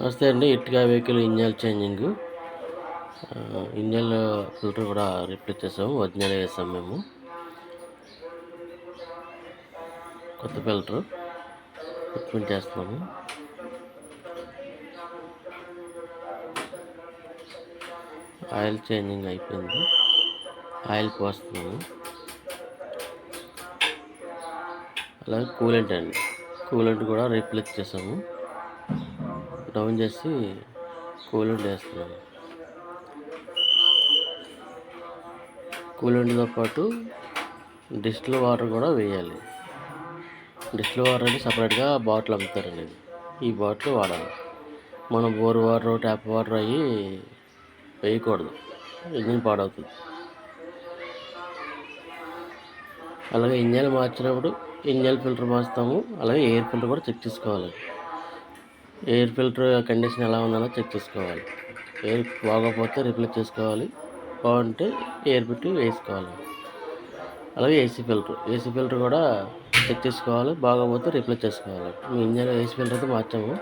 నమస్తే అండి. Ertiga vehicle engine changing, engine filter కూడా రిప్లేస్ చేసాము. ఒరిజినల్ వేసాం మేము. కొత్త ఫిల్టర్ ఫిట్మెంట్ చేస్తున్నాము. ఆయిల్ చేంజింగ్ అయిపోయింది. ఆయిల్ పోస్తున్నాము. అలాగే కూలెంట్ కూడా రీప్లేస్ చేసాము. డౌన్ చేసి కూలెంట్ వేస్తున్నాము. కూలెంట్తో పాటు డిస్టిల్ వాటర్ కూడా వేయాలి. డిస్టిల్ వాటర్ అంటే సపరేట్గా బాటిల్ అమ్ముతారండి. ఈ బాటిల్ వాడాలి. మనం బోర్ వాటర్, ట్యాప్ వాటర్ అవి వేయకూడదు, ఇంజిన్ పాడవుతుంది. అలాగే ఇంజన్ మార్చినప్పుడు ఇంజన్ ఫిల్టర్ మార్చుతాము. అలాగే ఎయిర్ ఫిల్టర్ కూడా చెక్ చేసుకోవాలి. ఎయిర్ ఫిల్టర్ కండిషన్ ఎలా ఉందో చెక్ చేసుకోవాలి. ఎయిర్ బాగోకపోతే రిప్లేస్ చేసుకోవాలి, బాగుంటే ఎయిర్ పెట్టి వేసుకోవాలి. అలాగే ఏసీ ఫిల్టర్ కూడా చెక్ చేసుకోవాలి, బాగోకపోతే రిప్లేస్ చేసుకోవాలి. మీ ఇంజన్ ఏసీ ఫిల్టర్ అయితే మార్చాము.